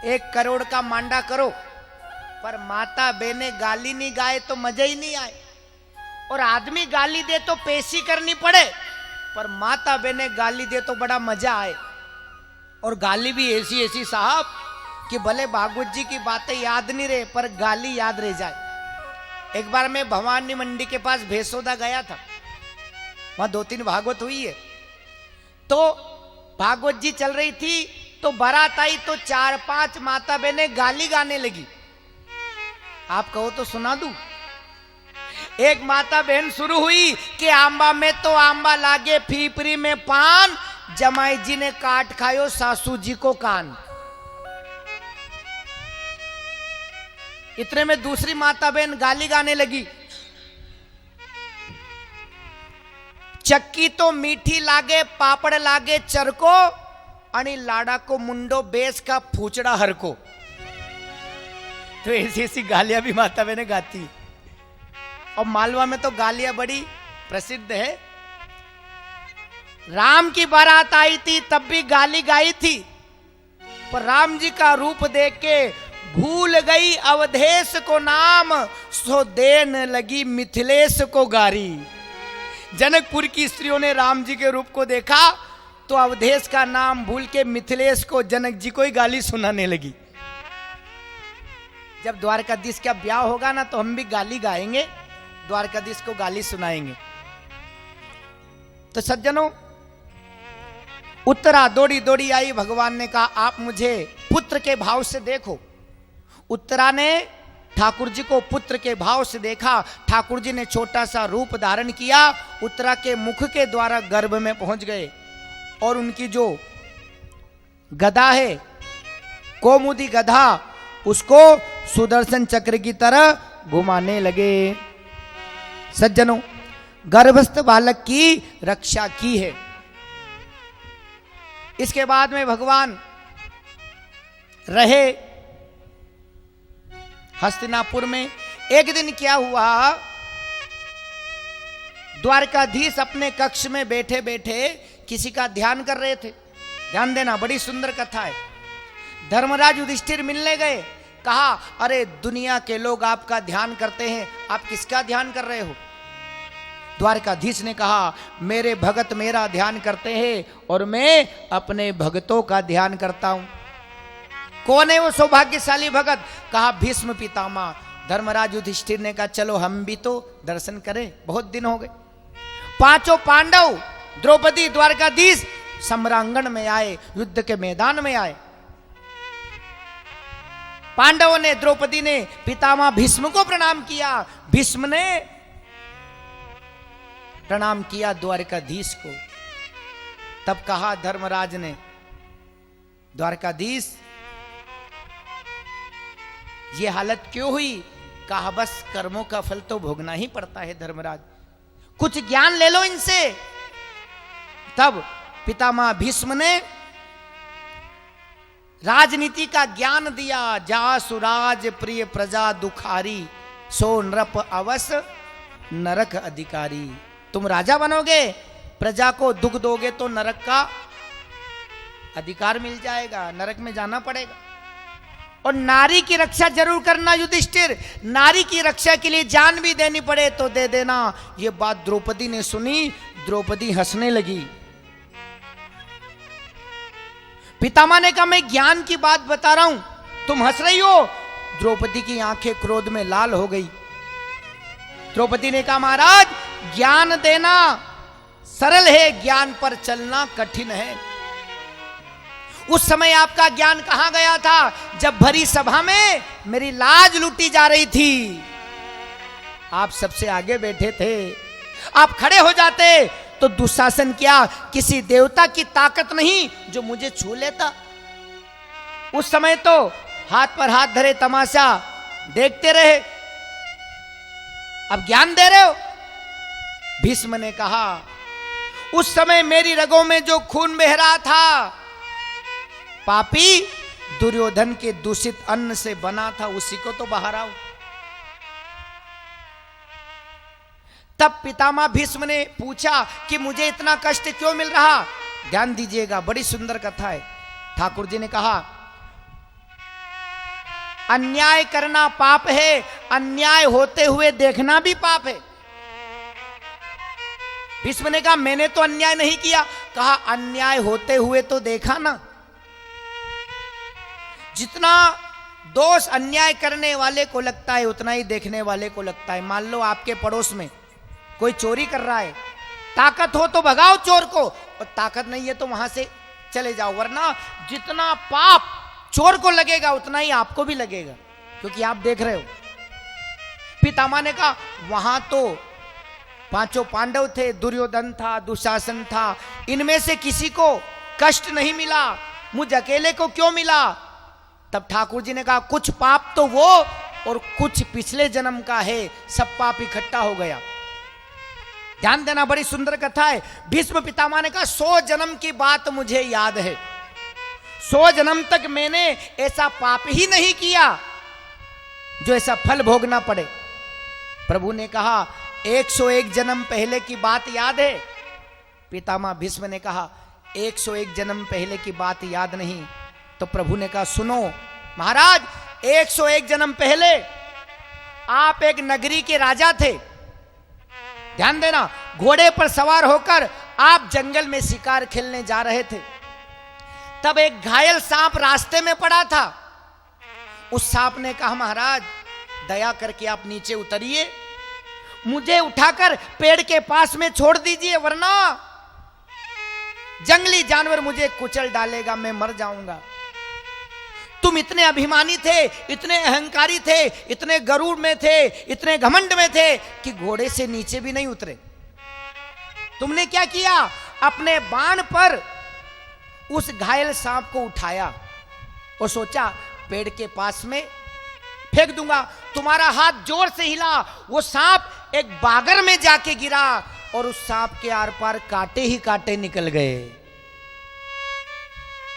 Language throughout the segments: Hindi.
1 करोड़ का मांडा करो, पर माता बहने गाली नहीं गाए तो मजा ही नहीं आए। और आदमी गाली दे तो पेशी करनी पड़े, पर माता बहने गाली दे तो बड़ा मजा आए। और गाली भी ऐसी ऐसी साहब कि भले भागवत जी की बातें याद नहीं रहे, पर गाली याद रह जाए। एक बार मैं भवानी मंडी के पास भेसोदा गया था, वहां 2-3 भागवत हुई है। तो भागवत जी चल रही थी, तो बारात आई, तो 4-5 माता बहने गाली गाने लगी। आप कहो तो सुना दूं। एक माता बहन शुरू हुई कि आंबा में तो आंबा लागे, फीपरी में पान, जमाई जी ने काट खायो सासू जी को कान। इतने में दूसरी माता बहन गाली गाने लगी, चक्की तो मीठी लागे, पापड़ लागे चरको, अनि लाड़ा को मुंडो बेस का फूचड़ा हर को। तो ऐसी ऐसी गालियां भी माता बहने गाती। और मालवा में तो गालियां बड़ी प्रसिद्ध है। राम की बारात आई थी तब भी गाली गाई थी, पर राम जी का रूप देख के भूल गई अवधेश को नाम, सो देन लगी मिथिलेश को गारी। जनकपुर की स्त्रियों ने राम जी के रूप को देखा तो अवधेश का नाम भूल के मिथिलेश को, जनक जी को ही गाली सुनाने लगी। जब द्वारकाधीश का ब्याह होगा ना, तो हम भी गाली गाएंगे, द्वारकाधीश को गाली सुनाएंगे। तो सज्जनों, उत्तरा दौड़ी दौड़ी आई, भगवान ने कहा आप मुझे पुत्र के भाव से देखो। उत्तरा ने ठाकुर जी को पुत्र के भाव से देखा। ठाकुर जी ने छोटा सा रूप धारण किया, उत्तरा के मुख के द्वारा गर्भ में पहुंच गए, और उनकी जो गदा है, कौमुदी गधा, उसको सुदर्शन चक्र की तरह घुमाने लगे। सज्जनों, गर्भस्थ बालक की रक्षा की है। इसके बाद में भगवान रहे हस्तिनापुर में। एक दिन क्या हुआ, द्वारकाधीश अपने कक्ष में बैठे बैठे किसी का ध्यान कर रहे थे। ध्यान देना, बड़ी सुंदर कथा है। धर्मराज युधिष्ठिर मिलने गए, कहा अरे दुनिया के लोग आपका ध्यान करते हैं, आप किसका ध्यान कर रहे हो? द्वारकाधीश ने कहा मेरे भगत मेरा ध्यान करते हैं और मैं अपने भगतों का ध्यान करता हूं। कौन है वो सौभाग्यशाली भगत? कहा भीष्म पितामह। धर्मराज युधिष्ठिर ने कहा चलो हम भी तो दर्शन करें, बहुत दिन हो गए। 5 पांडव, द्रौपदी, द्वारकाधीश सम्रांगण में आए, युद्ध के मैदान में आए। पांडवों ने, द्रौपदी ने पितामह भीष्म को प्रणाम किया, भीष्म ने प्रणाम किया द्वारकाधीश को। तब कहा धर्मराज ने, द्वारकाधीश ये हालत क्यों हुई? कहा बस कर्मों का फल तो भोगना ही पड़ता है धर्मराज, कुछ ज्ञान ले लो इनसे। तब पितामह भीष्म ने राजनीति का ज्ञान दिया। जा सुराज प्रिय प्रजा दुखारी, सो नृप अवस नरक अधिकारी। तुम राजा बनोगे, प्रजा को दुख दोगे तो नरक का अधिकार मिल जाएगा, नरक में जाना पड़ेगा। और नारी की रक्षा जरूर करना युधिष्ठिर, नारी की रक्षा के लिए जान भी देनी पड़े तो दे देना। ये बात द्रौपदी ने सुनी, द्रौपदी हंसने लगी। पितामह ने कहा मैं ज्ञान की बात बता रहा हूं, तुम हंस रही हो। द्रौपदी की आंखें क्रोध में लाल हो गई। द्रौपदी ने कहा महाराज ज्ञान देना सरल है, ज्ञान पर चलना कठिन है। उस समय आपका ज्ञान कहां गया था जब भरी सभा में मेरी लाज लूटी जा रही थी? आप सबसे आगे बैठे थे, आप खड़े हो जाते तो दुशासन क्या किसी देवता की ताकत नहीं जो मुझे छू लेता। उस समय तो हाथ पर हाथ धरे तमाशा देखते रहे, अब ज्ञान दे रहे हो। भीष्म ने कहा उस समय मेरी रगों में जो खून बह रहा था पापी दुर्योधन के दूषित अन्न से बना था, उसी को तो बहा रहा हूं। तब पितामह भीष्म ने पूछा कि मुझे इतना कष्ट क्यों मिल रहा? ध्यान दीजिएगा, बड़ी सुंदर कथा है। ठाकुर जी ने कहा अन्याय करना पाप है, अन्याय होते हुए देखना भी पाप है। भीष्म ने कहा मैंने तो अन्याय नहीं किया। कहा अन्याय होते हुए तो देखा ना। जितना दोष अन्याय करने वाले को लगता है उतना ही देखने वाले को लगता है। मान लो आपके पड़ोस में कोई चोरी कर रहा है, ताकत हो तो भगाओ चोर को, और ताकत नहीं है तो वहां से चले जाओ, वरना जितना पाप चोर को लगेगा उतना ही आपको भी लगेगा, क्योंकि आप देख रहे हो। पितामह ने कहा वहां तो पांचों पांडव थे, दुर्योधन था, दुशासन था, इनमें से किसी को कष्ट नहीं मिला, मुझ अकेले को क्यों मिला? तब ठाकुर जी ने कहा कुछ पाप तो वो और कुछ पिछले जन्म का है, सब पाप इकट्ठा हो गया। ध्यान देना, बड़ी सुंदर कथा है। भीष्म पितामह ने कहा 100 जन्म की बात मुझे याद है, 100 जन्म तक मैंने ऐसा पाप ही नहीं किया जो ऐसा फल भोगना पड़े। प्रभु ने कहा 101 जन्म पहले की बात याद है? पितामह भीष्म ने कहा 101 जन्म पहले की बात याद नहीं। तो प्रभु ने कहा सुनो महाराज, 101 जन्म पहले आप एक नगरी के राजा थे। ध्यान देना, घोड़े पर सवार होकर आप जंगल में शिकार खेलने जा रहे थे। तब एक घायल सांप रास्ते में पड़ा था। उस सांप ने कहा महाराज दया करके आप नीचे उतरिए, मुझे उठाकर पेड़ के पास में छोड़ दीजिए, वरना जंगली जानवर मुझे कुचल डालेगा, मैं मर जाऊंगा। तुम इतने अभिमानी थे, इतने अहंकारी थे, इतने गरूर में थे, इतने घमंड में थे कि घोड़े से नीचे भी नहीं उतरे। तुमने क्या किया? अपने बाण पर उस घायल सांप को उठाया और सोचा पेड़ के पास में फेंक दूंगा। तुम्हारा हाथ जोर से हिला, वो सांप एक बागर में जाके गिरा और उस सांप के आर पार कांटे ही कांटे निकल गए।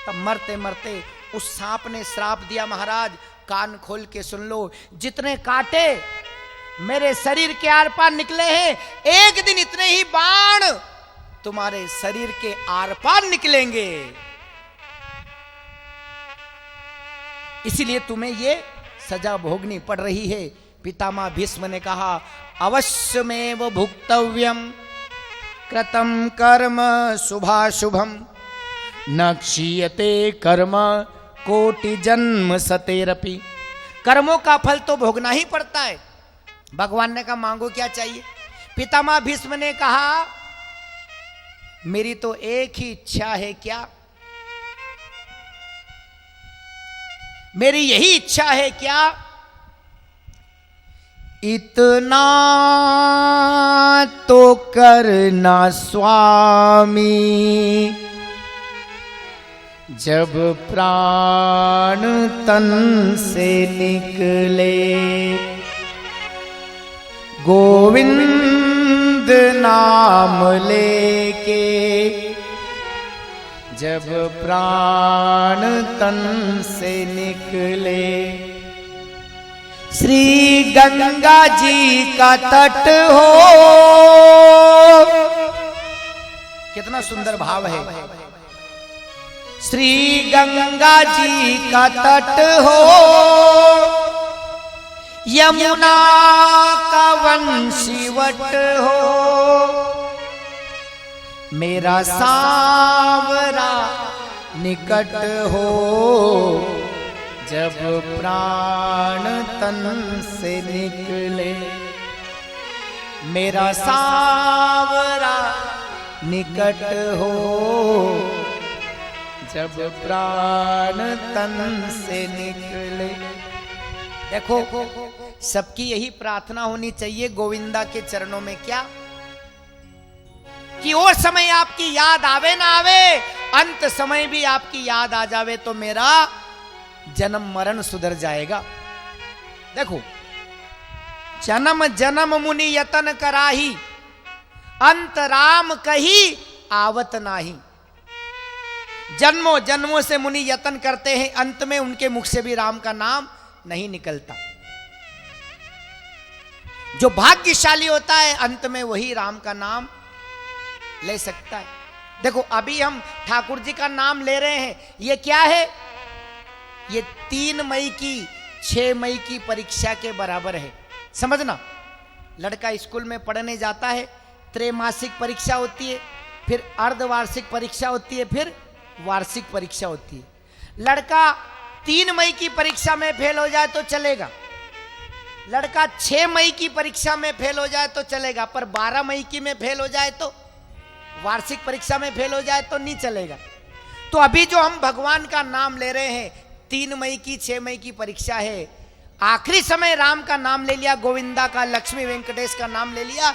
तब मरते मरते उस सांप ने श्राप दिया, महाराज कान खोल के सुन लो, जितने कांटे मेरे शरीर के आर पार निकले हैं, एक दिन इतने ही बाण तुम्हारे शरीर के आर पार निकलेंगे। इसीलिए तुम्हें ये सजा भोगनी पड़ रही है। पितामह भीष्म ने कहा अवश्यमेव भुक्तव्यम कृतं कर्म शुभाशुभम न क्षीयते कर्म कोटि जन्म सतेरपि। कर्मों का फल तो भोगना ही पड़ता है। भगवान ने कहा मांगो क्या चाहिए? पितामह भीष्म ने कहा मेरी तो एक ही इच्छा है। क्या? मेरी यही इच्छा है क्या? इतना तो करना स्वामी, जब प्राण तन से निकले, गोविंद नाम लेके जब प्राण तन से निकले। श्री गंगा जी का तट हो, कितना सुंदर भाव है। श्री गंगा जी का तट हो, यमुना का वंशीवट हो, मेरा सांवरा निकट हो, जब प्राण तन से निकले। मेरा सांवरा निकट हो, जब प्राण तन से निकले। देखो सबकी यही प्रार्थना होनी चाहिए गोविंदा के चरणों में, क्या कि और समय आपकी याद आवे ना आवे, अंत समय भी आपकी याद आ जावे तो मेरा जन्म मरण सुधर जाएगा। देखो जन्म जन्म मुनि यतन कराही, अंत राम कही आवत नाही। जन्मों जन्मों से मुनि यतन करते हैं, अंत में उनके मुख से भी राम का नाम नहीं निकलता। जो भाग्यशाली होता है अंत में वही राम का नाम ले सकता है। देखो अभी हम ठाकुर जी का नाम ले रहे हैं, ये क्या है? ये 3 मई की 6 मई की परीक्षा के बराबर है। समझना, लड़का स्कूल में पढ़ने जाता है, त्रैमासिक परीक्षा होती है, फिर अर्धवार्षिक परीक्षा होती है, फिर वार्षिक परीक्षा होती है। लड़का 3 मई की परीक्षा में फेल हो जाए तो चलेगा, लड़का 6 मई की परीक्षा में फेल हो जाए तो चलेगा, पर 12 मई की में फेल हो जाए तो, वार्षिक परीक्षा में फेल हो जाए तो नहीं चलेगा। तो अभी जो हम भगवान का नाम ले रहे हैं, 3 मई की 6 मई की परीक्षा है, आखिरी समय राम का नाम ले लिया, गोविंदा का, लक्ष्मी वेंकटेश का नाम ले लिया,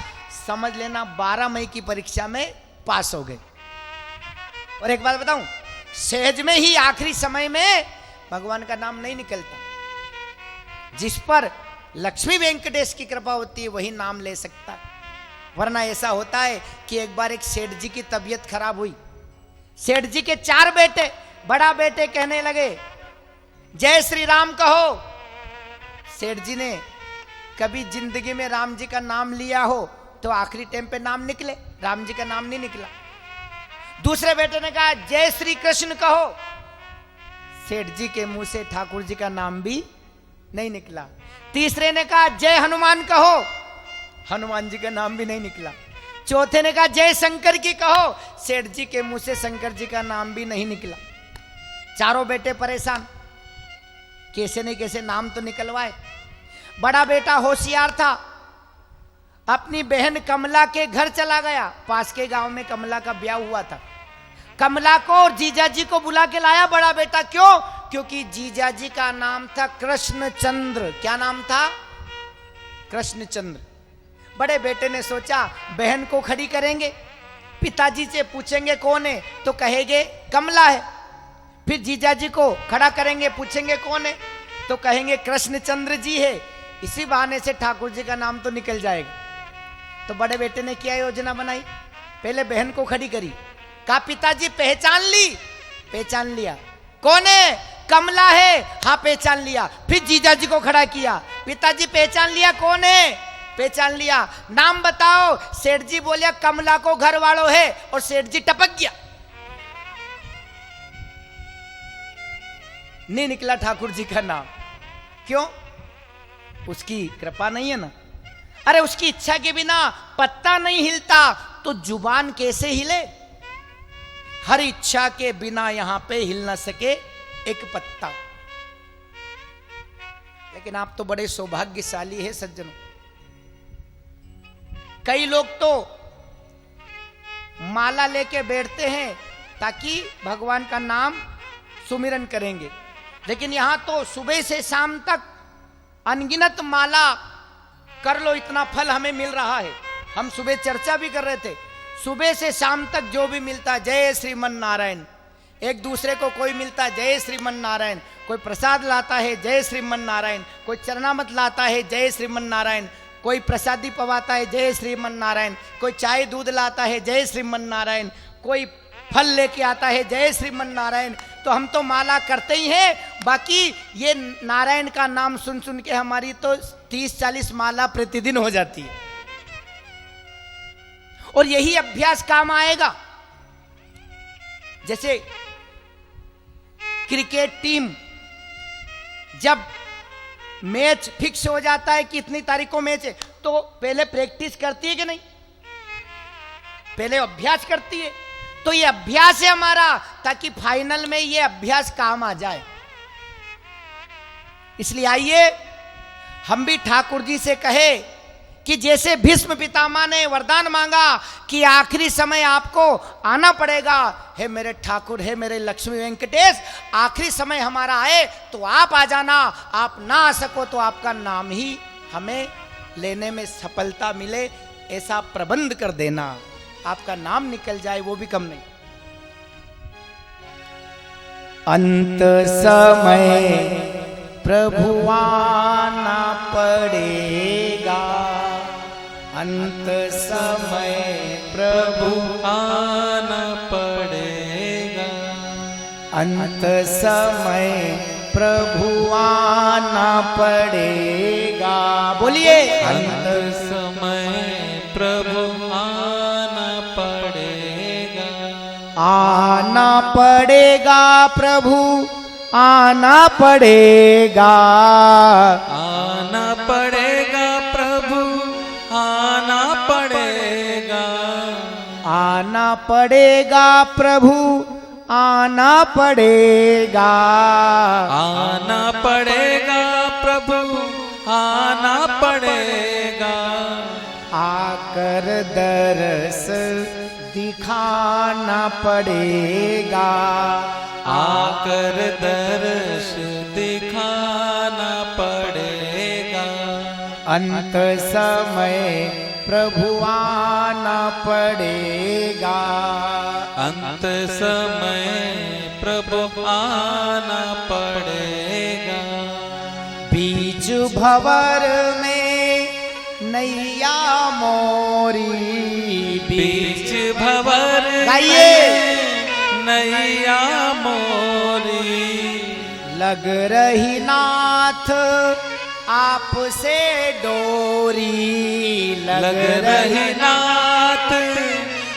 समझ लेना 12 मई की परीक्षा में पास हो गए। और एक बात बताऊं, सहज में ही आखिरी समय में भगवान का नाम नहीं निकलता। जिस पर लक्ष्मी वेंकटेश की कृपा होती है वही नाम ले सकता है। वरना ऐसा होता है कि एक बार एक सेठ जी की तबीयत खराब हुई, सेठ जी के 4 बेटे, बड़ा बेटे कहने लगे जय श्री राम कहो। सेठ जी ने कभी जिंदगी में राम जी का नाम लिया हो तो आखिरी टाइम पे नाम निकले, राम जी का नाम नहीं निकला। दूसरे बेटे ने कहा जय श्री कृष्ण कहो, सेठ जी के मुंह से ठाकुर जी का नाम भी नहीं निकला। तीसरे ने कहा जय हनुमान कहो, हनुमान जी का नाम भी नहीं निकला। चौथे ने कहा जय शंकर की कहो, सेठ जी के मुंह से शंकर जी का नाम भी नहीं निकला। चारों बेटे परेशान, कैसे नहीं कैसे नाम तो निकलवाए। बड़ा बेटा होशियार था, अपनी बहन कमला के घर चला गया। पास के गांव में कमला का ब्याह हुआ था। कमला को और जीजा जी को बुला के लाया बड़ा बेटा। क्यों? क्योंकि जीजा जी का नाम था कृष्णचंद्र। क्या नाम था? कृष्णचंद्र। बड़े बेटे ने सोचा बहन को खड़ी करेंगे, पिताजी से पूछेंगे कौन है तो कहेंगे कमला है। फिर जीजा जी को खड़ा करेंगे, पूछेंगे कौन है तो कहेंगे कृष्णचंद्र जी है। इसी बहाने से ठाकुर जी का नाम तो निकल जाएगा। तो बड़े बेटे ने क्या योजना बनाई, पहले बहन को खड़ी करी, कहा पिताजी पहचान ली? पहचान लिया। कौन है? कमला है। हाँ पहचान लिया। फिर जीजा जी को खड़ा किया, पिताजी पहचान लिया? कौन है? पहचान लिया। नाम बताओ। सेठ जी बोलिया कमला को घर वालों है, और सेठ जी टपक गया, नहीं निकला ठाकुर जी का नाम। क्यों? उसकी कृपा नहीं है ना। अरे उसकी इच्छा के बिना पत्ता नहीं हिलता तो जुबान कैसे हिले? हर इच्छा के बिना यहां पे हिल ना सके एक पत्ता। लेकिन आप तो बड़े सौभाग्यशाली है सज्जनों। कई लोग तो माला लेके बैठते हैं ताकि भगवान का नाम सुमिरन करेंगे, लेकिन यहां तो सुबह से शाम तक अनगिनत माला कर लो, इतना फल हमें मिल रहा है। हम सुबह चर्चा भी कर रहे थे, सुबह से शाम तक जो भी मिलता है जय श्रीमन नारायण। एक दूसरे को कोई मिलता है जय श्रीमन नारायण, कोई प्रसाद लाता है जय श्रीमन नारायण, कोई चरणामत लाता है जय श्रीमन नारायण, कोई प्रसादी पवाता है जय श्रीमन नारायण, कोई चाय दूध लाता है जय श्रीमन नारायण, कोई फल लेके आता है जय श्रीमन नारायण। तो हम तो माला करते ही हैं, बाकी ये नारायण का नाम सुन सुन के हमारी तो 30-40 माला प्रतिदिन हो जाती है। और यही अभ्यास काम आएगा। जैसे क्रिकेट टीम जब मैच फिक्स हो जाता है कि इतनी तारीख को मैच है, तो पहले प्रैक्टिस करती है कि नहीं? पहले अभ्यास करती है। तो ये अभ्यास है हमारा, ताकि फाइनल में ये अभ्यास काम आ जाए। इसलिए आइए हम भी ठाकुर जी से कहे कि जैसे भीष्म पितामह ने वरदान मांगा कि आखिरी समय आपको आना पड़ेगा, हे मेरे ठाकुर, हे मेरे लक्ष्मी वेंकटेश, आखिरी समय हमारा आए तो आप आ जाना, आप ना आ सको तो आपका नाम ही हमें लेने में सफलता मिले, ऐसा प्रबंध कर देना, आपका नाम निकल जाए वो भी कम नहीं। अंत समय प्रभु आना पड़ेगा, अंत समय प्रभु आना पड़ेगा, अंत समय प्रभु आना पड़ेगा। बोलिए, अंत समय प्रभु आना पड़ेगा, आना पड़ेगा प्रभु आना पड़ेगा। आना पड़ेगा प्रभु, आना पड़ेगा। आना पड़ेगा प्रभु, आना पड़ेगा। आना पड़ेगा प्रभु, आना पड़ेगा। आकर दरस दिखाना पड़ेगा। आकर दर्श दिखाना पड़ेगा। अंत समय प्रभु आना पड़ेगा। अंत समय प्रभु आना पड़ेगा। बीच भंवर में नैया मोरी, बीच भंवर गाइए। नैया मोरी, लग रही नाथ आपसे डोरी। लग रही नाथ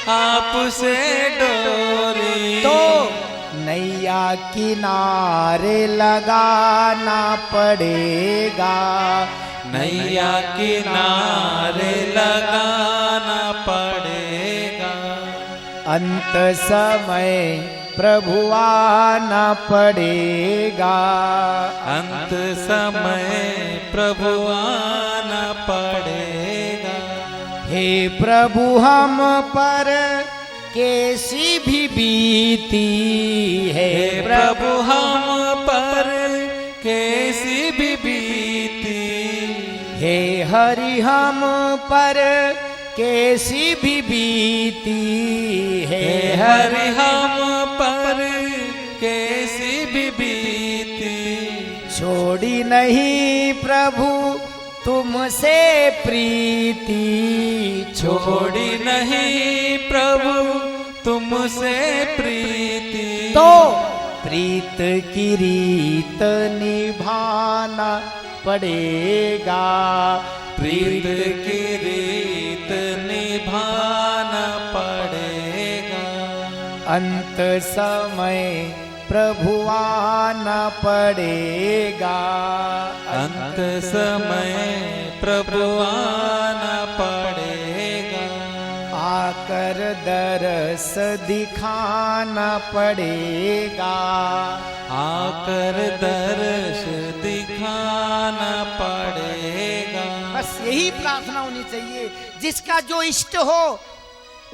आपसे डोरी। तो नैया किनारे लगाना पड़ेगा। नैया किनारे लगाना पड़ेगा। अंत समय प्रभु आना पड़ेगा। अंत समय प्रभु आना पड़ेगा। हे प्रभु हम पर कैसी भी बीती है। हे प्रभु हम पर कैसी भी बीती। हे हरि हम पर कैसी भी बीती है। हे हरि हम पर कैसी भी बीती। छोड़ी नहीं प्रभु तुमसे प्रीति। छोड़ी नहीं प्रभु तुमसे प्रीति। तो प्रीत की रीत निभाना पड़ेगा। प्रीत की रीत निभाना पड़ेगा। अंत समय प्रभु आना पड़ेगा। अंत समय प्रभु आना पड़ेगा। आकर दरस दिखाना पड़ेगा। आकर दर्श दिखाना पड़ेगा। बस यही प्रार्थना होनी चाहिए। जिसका जो इष्ट हो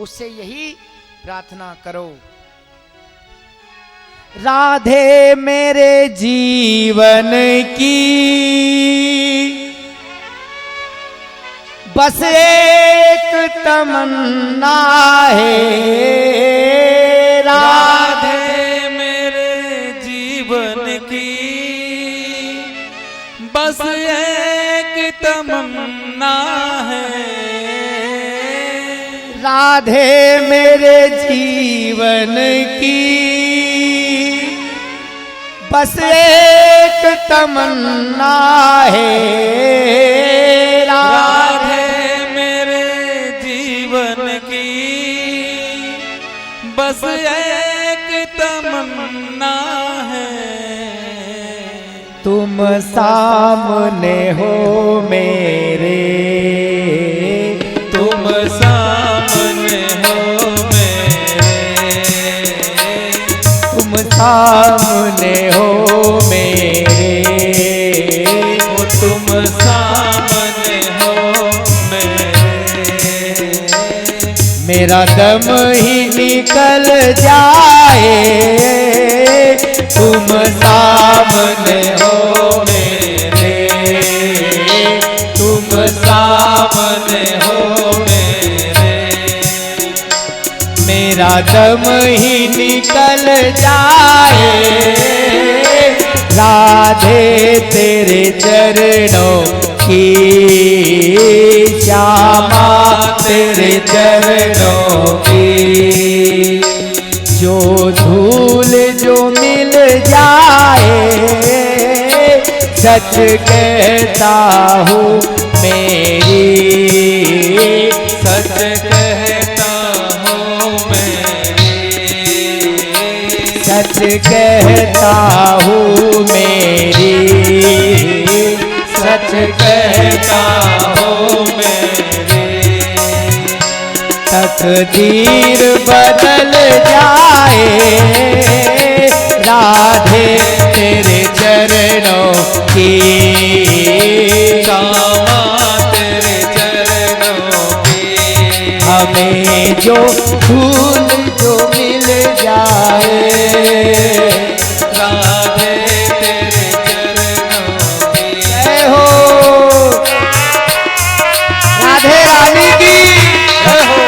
उससे यही प्रार्थना करो। राधे मेरे जीवन की बस एक तमन्ना है। राधे मेरे जीवन की बस एक तमन्ना है। राधे मेरे जीवन की बस एक तमन्ना है। राधे मेरे जीवन की बस एक तमन्ना है। तुम सामने हो मेरे। तुम सामने हो मेरे। तुम सामने हो मेरे। तुम सामने हो मेरे। मेरा दम ही निकल जाए। तुम सामने हो मेरे। तुम सामने हो मेरे। मेरा दम ही निकल जाए। राधे तेरे चरणों की श्यामा तेरे चरणों की। जो धूल जो मिल जाए सच कहता हूँ मेरी। सच कहता हूँ मेरी। सच कहता हूँ मेरी, सच कहता हो मेरे, तकदीर बदल जाए राधे तेरे चरणों की, श्यामा तेरे चरणों की, हमें जो फूल जो मिल जाए राधे तेरे चरणों की। जय हो राधे रानी की जय हो।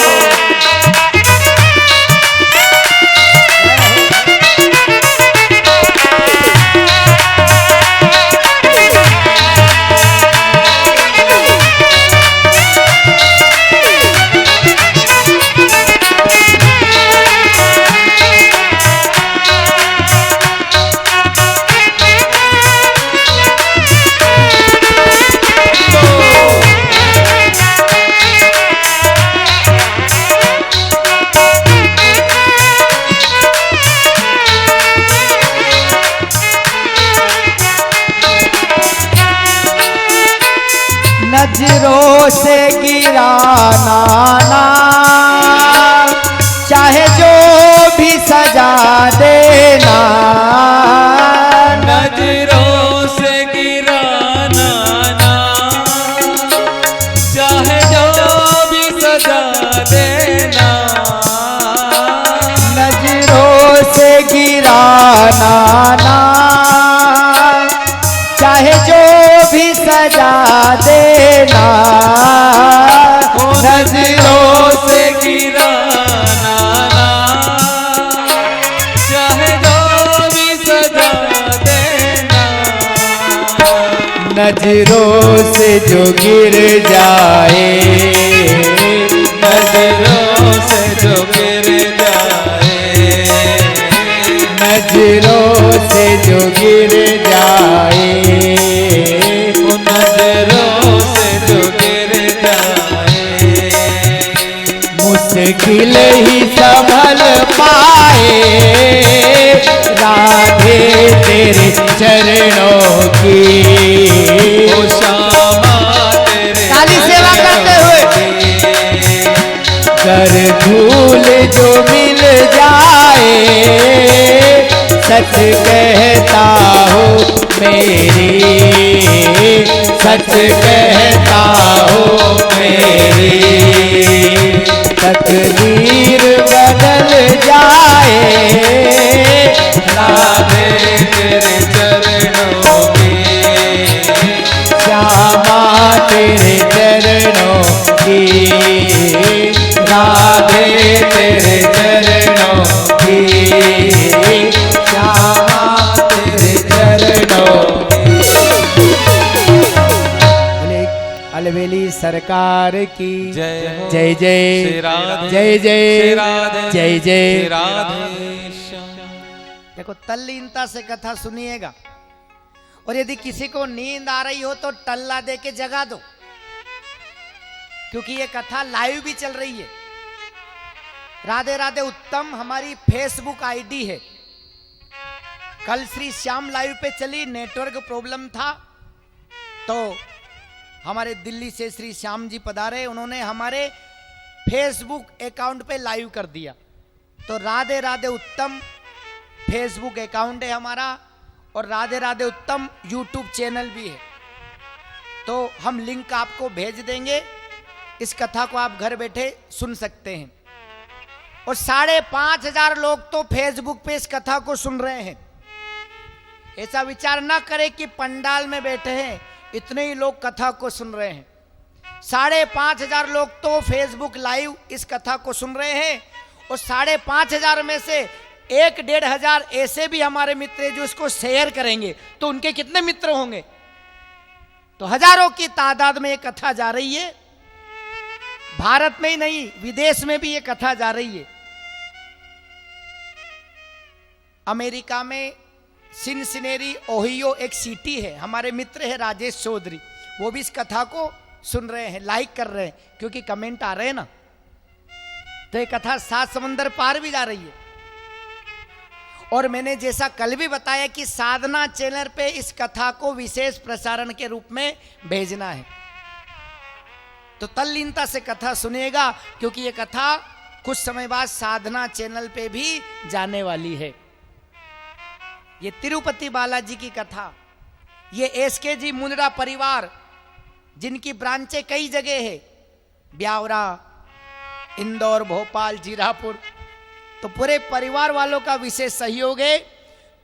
नजरों से गिराना ना, चाहे जो भी सजा देना, नजरों से गिराना ना, चाहे जो भी सजा देना, नजरों से गिराना ना, चाहे जो भी सजा देना, नजरों से गिराना ना, चाहे जो भी सजा देना, नजरों से जो गिर जाए, नजरों से जो गिर जाए, नजरों से जो गिर जाए, नजरों से जो गिर जाए, मुश्किल ही संभल पाए राधे तेरे चरणों की, ओ श्यामा तेरे काली सेवा करते हुए कर धूल जो मिल जाए, सच कहता हूँ मेरी, सच कहता हूँ मेरी, तकदीर बदल जाए राधे तेरे चरणों की, श्यामा तेरे चरणों की, राधे तेरे चरणों की, श्यामा तेरे चरणों की। बोले अलवेली सरकार की जय हो। जय जय श्री राधे, जय जय श्री राधे, जय जय श्री राधे श्याम। देखो तल्लीनता से कथा सुनिएगा, और यदि किसी को नींद आ रही हो तो टल्ला दे के जगा दो, क्योंकि ये कथा लाइव भी चल रही है। राधे राधे उत्तम हमारी फेसबुक आईडी है। कल श्री श्याम लाइव पे चली, नेटवर्क प्रॉब्लम था, तो हमारे दिल्ली से श्री श्याम जी पधारे, उन्होंने हमारे फेसबुक अकाउंट पे लाइव कर दिया। तो राधे राधे उत्तम फेसबुक अकाउंट है हमारा, और राधे राधे उत्तम यूट्यूब चैनल भी है। तो हम लिंक आपको भेज देंगे, इस कथा को आप घर बैठे सुन सकते हैं। और 5,500 लोग तो फेसबुक पे इस कथा को सुन रहे हैं। ऐसा विचार ना करें कि पंडाल में बैठे हैं इतने ही लोग कथा को सुन रहे हैं। 5,500 लोग तो फेसबुक लाइव इस कथा को सुन रहे हैं, और 5,500 में से 1-1,500 ऐसे भी हमारे मित्र हैं जो इसको शेयर करेंगे, तो उनके कितने मित्र होंगे? तो हजारों की तादाद में ये कथा जा रही है। भारत में ही नहीं, विदेश में भी ये कथा जा रही है। अमेरिका में सिनसिनेरी ओहियो एक सिटी है, हमारे मित्र है राजेश चौधरी, वो भी इस कथा को सुन रहे हैं, लाइक कर रहे हैं, क्योंकि कमेंट आ रहे हैं ना। तो ये कथा 7 समंदर पार भी जा रही है। और मैंने जैसा कल भी बताया कि साधना चैनल पे इस कथा को विशेष प्रसारण के रूप में भेजना है, तो तल्लीनता से कथा सुनिएगा, क्योंकि ये कथा कुछ समय बाद साधना चैनल पे भी जाने वाली है। ये तिरुपति बालाजी की कथा, ये एसके जी मुंदड़ा परिवार जिनकी ब्रांचें कई जगह है, ब्यावरा, इंदौर, भोपाल, जीरापुर, तो पूरे परिवार वालों का विशेष सहयोग है।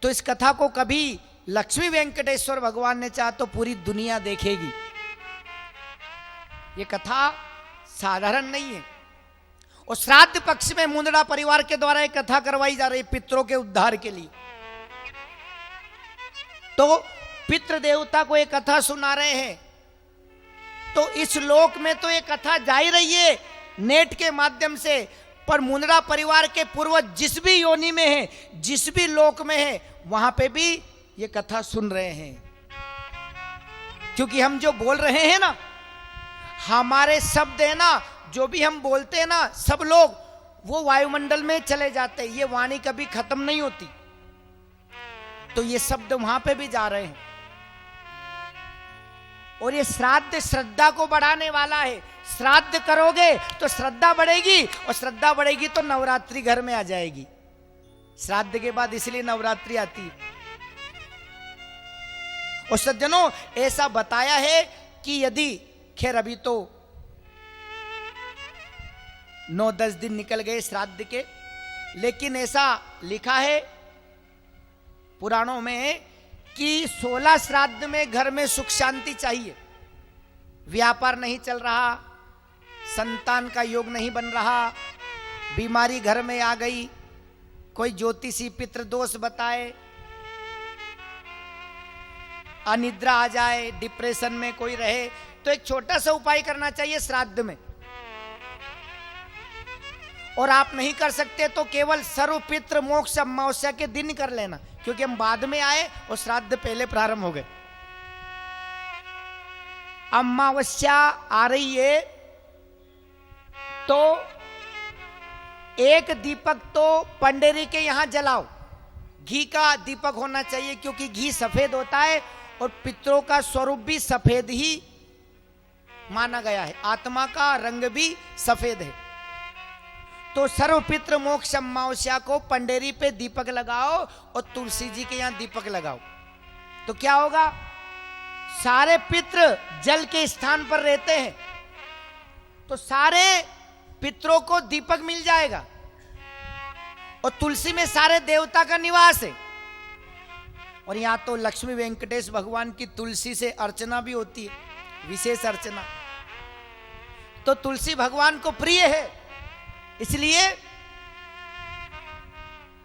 तो इस कथा को कभी लक्ष्मी वेंकटेश्वर भगवान ने चाहा तो पूरी दुनिया देखेगी। ये कथा साधारण नहीं है। और श्राद्ध पक्ष में मुंदड़ा परिवार के द्वारा एक कथा करवाई जा रही है पितरों के उद्धार के लिए। तो पितृ देवता को एक कथा सुना रहे हैं, तो इस लोक में तो ये कथा जा ही रही है नेट के माध्यम से, पर मुंदड़ा परिवार के पूर्वज जिस भी योनि में है, जिस भी लोक में है, वहां पे भी ये कथा सुन रहे हैं। क्योंकि हम जो बोल रहे हैं ना, हमारे शब्द है ना, जो भी हम बोलते हैं ना, सब लोग वो वायुमंडल में चले जाते हैं, ये वाणी कभी खत्म नहीं होती। तो ये शब्द वहां पे भी जा रहे हैं। और ये श्राद्ध श्रद्धा को बढ़ाने वाला है। श्राद्ध करोगे तो श्रद्धा बढ़ेगी, और श्रद्धा बढ़ेगी तो नवरात्रि घर में आ जाएगी। श्राद्ध के बाद इसलिए नवरात्रि आती है। और सज्जनों, ऐसा बताया है कि यदि, खैर अभी तो 9-10 दिन निकल गए श्राद्ध के, लेकिन ऐसा लिखा है पुराणों में कि 16 श्राद्ध में घर में सुख शांति चाहिए। व्यापार नहीं चल रहा, संतान का योग नहीं बन रहा, बीमारी घर में आ गई, कोई ज्योतिषी पितृदोष बताए, अनिद्रा आ जाए, डिप्रेशन में कोई रहे, तो एक छोटा सा उपाय करना चाहिए श्राद्ध में। और आप नहीं कर सकते तो केवल सर्व पितृ मोक्ष अमावस्या के दिन कर लेना, क्योंकि हम बाद में आए और श्राद्ध पहले प्रारंभ हो गए। अमावस्या आ रही है तो एक दीपक तो पंडेरी के यहां जलाओ, घी का दीपक होना चाहिए, क्योंकि घी सफेद होता है और पितरों का स्वरूप भी सफेद ही माना गया है, आत्मा का रंग भी सफेद है। तो सर्व पितृ मोक्ष अमावस्या को पंडेरी पे दीपक लगाओ और तुलसी जी के यहां दीपक लगाओ, तो क्या होगा, सारे पितृ जल के स्थान पर रहते हैं, तो सारे पितरों को दीपक मिल जाएगा। और तुलसी में सारे देवता का निवास है। और यहां तो लक्ष्मी वेंकटेश भगवान की तुलसी से अर्चना भी होती है, विशेष अर्चना। तो तुलसी भगवान को प्रिय है, इसलिए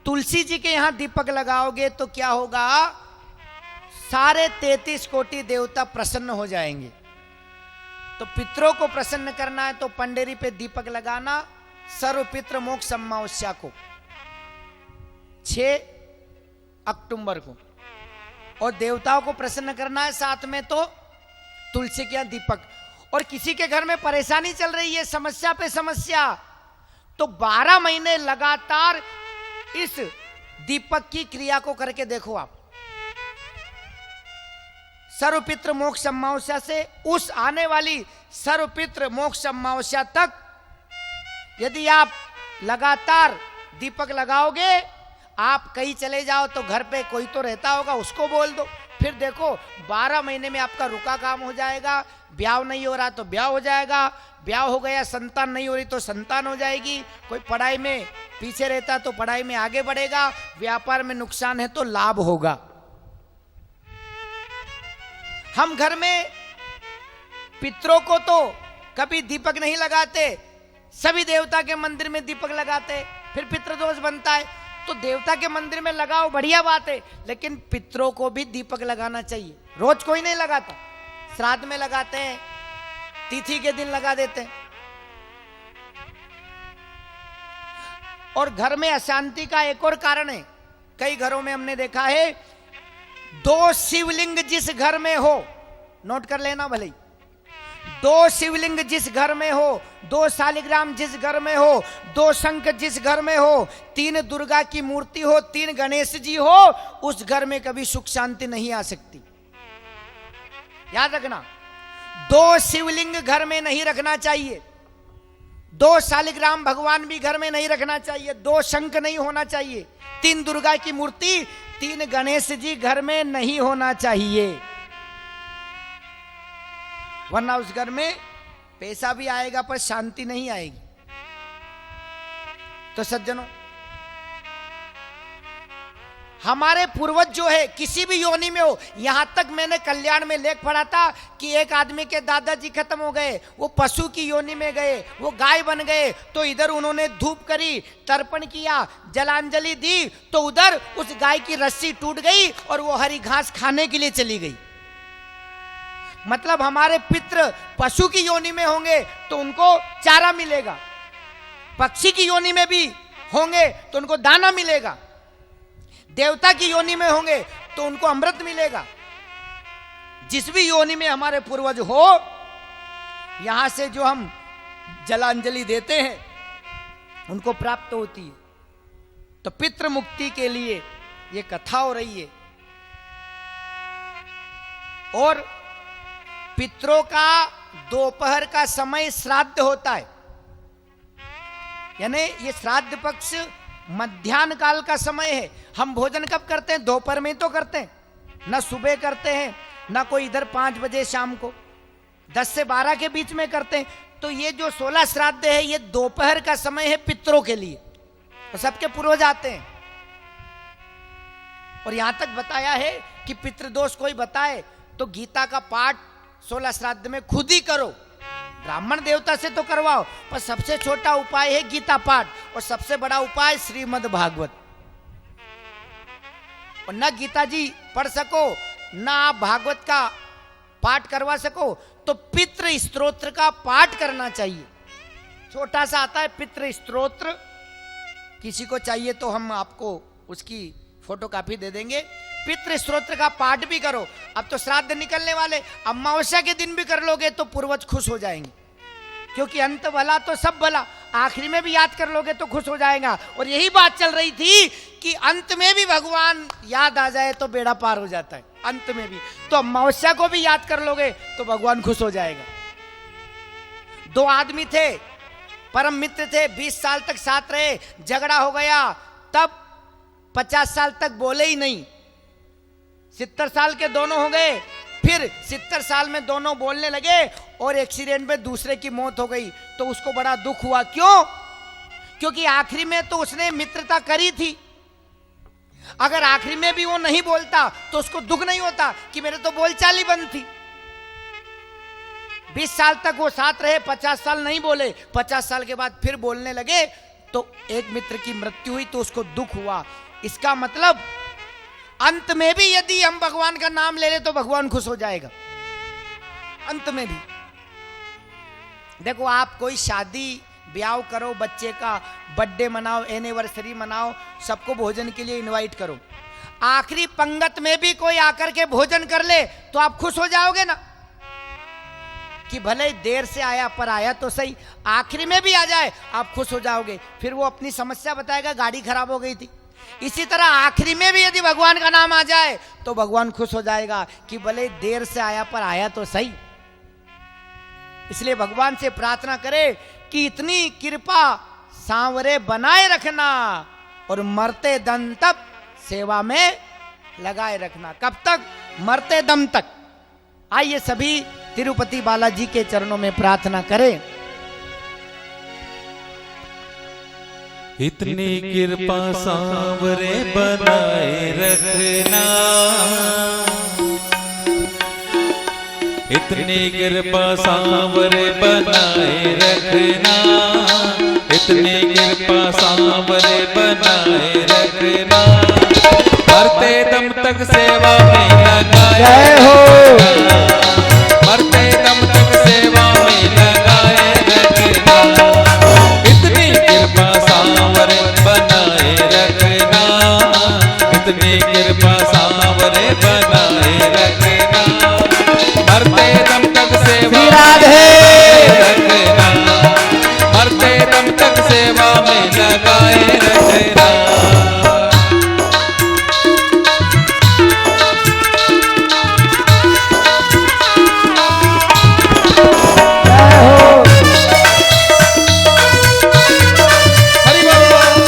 तुलसी जी के यहां दीपक लगाओगे तो क्या होगा, सारे 33 कोटि देवता प्रसन्न हो जाएंगे। तो पितरों को प्रसन्न करना है तो पंडेरी पे दीपक लगाना सर्व पितृ मोक्ष अमावस्या को 6 अक्टूबर को, और देवताओं को प्रसन्न करना है साथ में तो तुलसी के यहां दीपक। और किसी के घर में परेशानी चल रही है, समस्या पे समस्या, तो 12 महीने लगातार इस दीपक की क्रिया को करके देखो आप। सर्वपितृ मोक्ष अमावस्या से उस आने वाली सर्वपितृ मोक्ष अमावस्या तक यदि आप लगातार दीपक लगाओगे, आप कहीं चले जाओ तो घर पे कोई तो रहता होगा, उसको बोल दो, फिर देखो 12 महीने में आपका रुका काम हो जाएगा। ब्याह नहीं हो रहा तो ब्याह हो जाएगा, ब्याह हो गया, संतान नहीं हो रही तो संतान हो जाएगी, कोई पढ़ाई में पीछे रहता तो पढ़ाई में आगे बढ़ेगा, व्यापार में नुकसान है तो लाभ होगा। हम घर में पितरों को तो कभी दीपक नहीं लगाते, सभी देवता के मंदिर में दीपक लगाते, फिर पितृदोष बनता है। तो देवता के मंदिर में लगाओ, बढ़िया बात है, लेकिन पितरों को भी दीपक लगाना चाहिए। रोज कोई नहीं लगाता, श्राद्ध में लगाते हैं, तिथि के दिन लगा देते हैं। और घर में अशांति का एक और कारण है, कई घरों में हमने देखा है 2 शिवलिंग जिस घर में हो, नोट कर लेना भले, दो शिवलिंग जिस घर में हो, दो शालिग्राम जिस घर में हो, दो शंख जिस घर में हो, 3 दुर्गा की मूर्ति हो, 3 गणेश जी हो, उस घर में कभी सुख शांति नहीं आ सकती। याद रखना, 2 शिवलिंग घर में नहीं रखना चाहिए, 2 शालिग्राम भगवान भी घर में नहीं रखना चाहिए, 2 शंख नहीं होना चाहिए, 3 दुर्गा की मूर्ति, 3 गणेश जी घर में नहीं होना चाहिए, वरना उस घर में पैसा भी आएगा पर शांति नहीं आएगी। तो सज्जनों, हमारे पूर्वज जो है किसी भी योनि में हो, यहां तक मैंने कल्याण में लेख पढ़ा था कि एक आदमी के दादाजी खत्म हो गए, वो पशु की योनि में गए, वो गाय बन गए, तो इधर उन्होंने धूप करी, तर्पण किया, जलांजलि दी, तो उधर उस गाय की रस्सी टूट गई और वो हरी घास खाने के लिए चली गई। मतलब हमारे पितृ पशु की योनि में होंगे तो उनको चारा मिलेगा, पक्षी की योनि में भी होंगे तो उनको दाना मिलेगा, देवता की योनि में होंगे तो उनको अमृत मिलेगा। जिस भी योनि में हमारे पूर्वज हो, यहां से जो हम जलांजलि देते हैं उनको प्राप्त होती है। तो पितृ मुक्ति के लिए ये कथा हो रही है। और पितरों का दोपहर का समय श्राद्ध होता है, यानी ये श्राद्ध पक्ष मध्याह्न काल का समय है। हम भोजन कब करते हैं? दोपहर में तो करते हैं, ना सुबह करते हैं, ना कोई इधर 5 बजे शाम को, 10 से 12 के बीच में करते हैं। तो ये जो 16 श्राद्ध है ये दोपहर का समय है पितरों के लिए, और सबके पूर्वज आते हैं। और यहां तक बताया है कि पितृदोष कोई बताए तो गीता का पाठ 16 श्राद्ध में खुद ही करो, ब्राह्मण देवता से तो करवाओ, पर सबसे छोटा उपाय है गीता पाठ, और सबसे बड़ा उपाय श्रीमद् भागवत। और न गीता जी पढ़ सको, ना आप भागवत का पाठ करवा सको, तो पितृ स्तोत्र का पाठ करना चाहिए। छोटा सा आता है पितृ स्तोत्र, किसी को चाहिए तो हम आपको उसकी फोटो कॉपी दे देंगे। पितृ स्तोत्र का पाठ भी करो। अब तो श्राद्ध निकलने वाले, अमावस्या के दिन भी कर लोगे तो पूर्वज खुश हो जाएंगे, क्योंकि अंत भला तो सब भला, आखिरी में भी याद कर लोगे तो खुश हो जाएगा। और यही बात चल रही थी कि अंत में भी भगवान याद आ जाए तो बेड़ा पार हो जाता है। अंत में भी तो अमावस्या को भी याद कर लोगे तो भगवान खुश हो जाएगा। 2 आदमी थे, परम मित्र थे, 20 साल तक साथ रहे, झगड़ा हो गया, तब 50 साल तक बोले ही नहीं, 70 साल के दोनों हो गए, फिर 70 साल में दोनों बोलने लगे और एक्सीडेंट में दूसरे की मौत हो गई। तो उसको बड़ा दुख हुआ। क्यों? क्योंकि आखिरी में तो उसने मित्रता करी थी। अगर आखिरी में भी वो नहीं बोलता तो उसको दुख नहीं होता कि मेरे तो बोलचाल ही बंद थी। 20 साल तक वो साथ रहे, 50 साल नहीं बोले, 50 साल के बाद फिर बोलने लगे, तो एक मित्र की मृत्यु हुई तो उसको दुख हुआ। इसका मतलब अंत में भी यदि हम भगवान का नाम ले ले तो भगवान खुश हो जाएगा। अंत में भी देखो, आप कोई शादी ब्याह करो, बच्चे का बर्थडे मनाओ, एनिवर्सरी मनाओ, सबको भोजन के लिए इनवाइट करो, आखिरी पंगत में भी कोई आकर के भोजन कर ले तो आप खुश हो जाओगे ना, कि भले ही देर से आया पर आया तो सही, आखिरी में भी आ जाए आप खुश हो जाओगे। फिर वो अपनी समस्या बताएगा, गाड़ी खराब हो गई थी। इसी तरह आखिरी में भी यदि भगवान का नाम आ जाए तो भगवान खुश हो जाएगा कि भले देर से आया पर आया तो सही। इसलिए भगवान से प्रार्थना करें कि इतनी कृपा सांवरे बनाए रखना और मरते दम तक सेवा में लगाए रखना। कब तक? मरते दम तक। आइए सभी तिरुपति बालाजी के चरणों में प्रार्थना करें। इतनी कृपा सांवरे बनाए रखना, इतनी कृपा सांवरे बनाए रखना, इतनी कृपा सांवरे बनाए रखना, मरते दम तक सेवा में लगाए रखना, मरते दम तक सेवा में लगाए रखना, इतनी कृपा सांवरे बनाए रखना, इतनी कृपा सांवरे बनाए रखना, मरते दम तक सेवा। राधे रखना। हरि बोल। हरि बोल।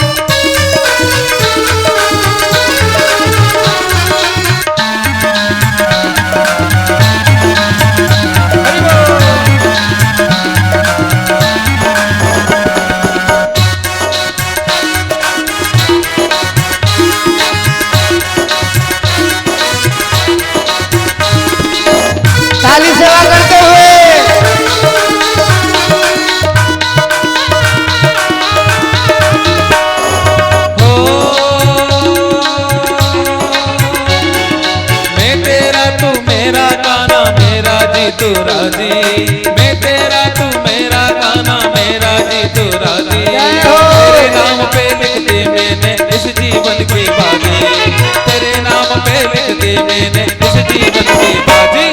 थाली सेवा करते हुए हो मैं तेरा तू मेरा गाना मेरा जी तू राजी, मैं तेरा तू मेरा गाना मेरा जी तू राजी। तेरे नाम पे लिख दी मैंने इस जीवन की बाजी, तेरे नाम पे लिख दी मैंने इस जीवन की बाजी।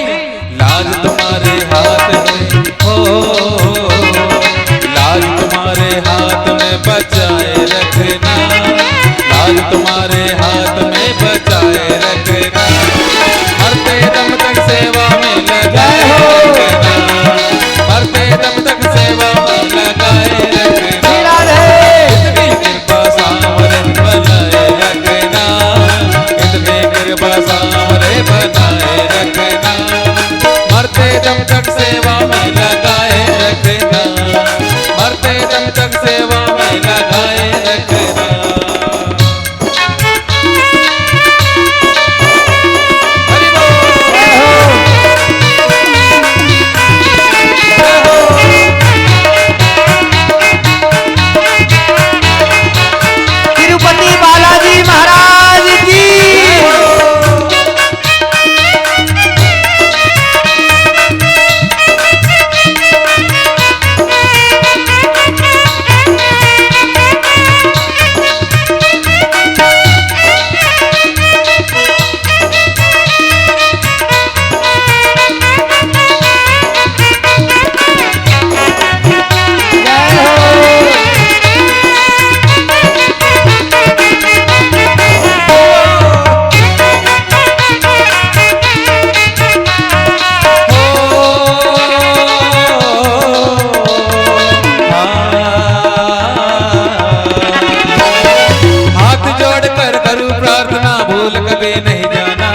लाज तुम्हारे हाथ में हो, लाज तुम्हारे हाथ में बचाए रखना, लाज तुम्हारे हाथ में बचाए रखना। मरते दम तक सेवा में लगाए रखना, मरते दम तक सेवा में लगाए रखना। इतनी कृपा सांवरे बनाए रखना, इतनी कृपा सांवरे बनाए रखना। मरते दम तक सेवा में लगाए रखना, मरते दम तक सेवा में लगाए रखना। हरि बोल। तिरुपति बालाजी महाराज की हाथ जोड़कर करूं प्रार्थना भूल कभी नहीं जाना,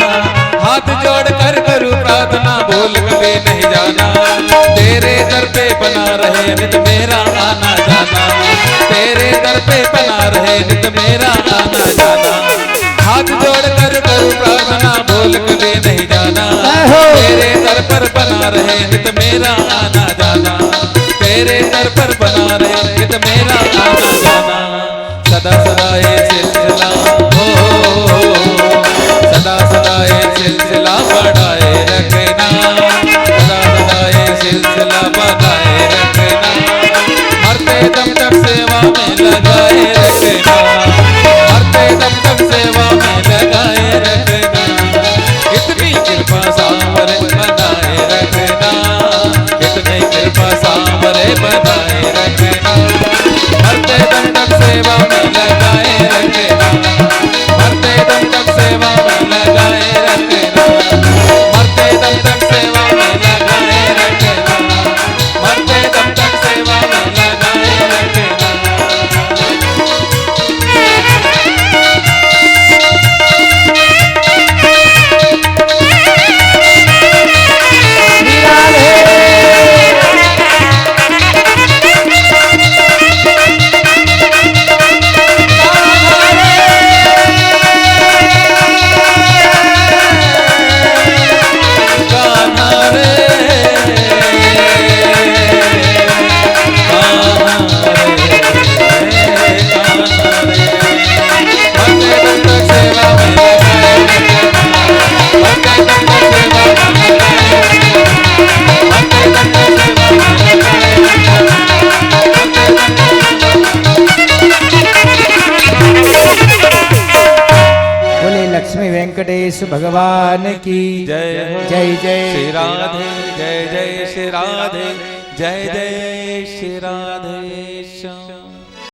हाथ जोड़कर करूं प्रार्थना भूल कभी नहीं जाना। तेरे दर पे बना रहे नित मेरा आना जाना, तेरे दर पे बना रहे नित मेरा आना जाना। हाथ जोड़कर करूं प्रार्थना भूल कभी नहीं जाना, तेरे दर पर बना रहे नित मेरा आना जाना, तेरे दर पर बना रहे नित मेरा आना जाना। सदा सदा ये सिलसिला हो, सदा सदा ये सिलसिला बढ़ाए रखना, सदा सदा ये सिलसिला बढ़ाए रखना। मरते दम तक सेवा में लगाए रखना, मरते दम तक सेवा में लगाए रखना। इतनी कृपा सांवरे बनाए रखना, इतनी कृपा सांवरे बनाए रखना। मरते दम तक सेवा में लगाए रखना, मरते दम तक सेवा में लगाए रखना, मरते दम तक सेवा में लगाए रखना, मरते दम तक सेवा में लगाए रखना। वेंकटेश भगवान की जय जय जय श्री राधे, जय जय श्री राधे, जय जय श्री राधे श्याम।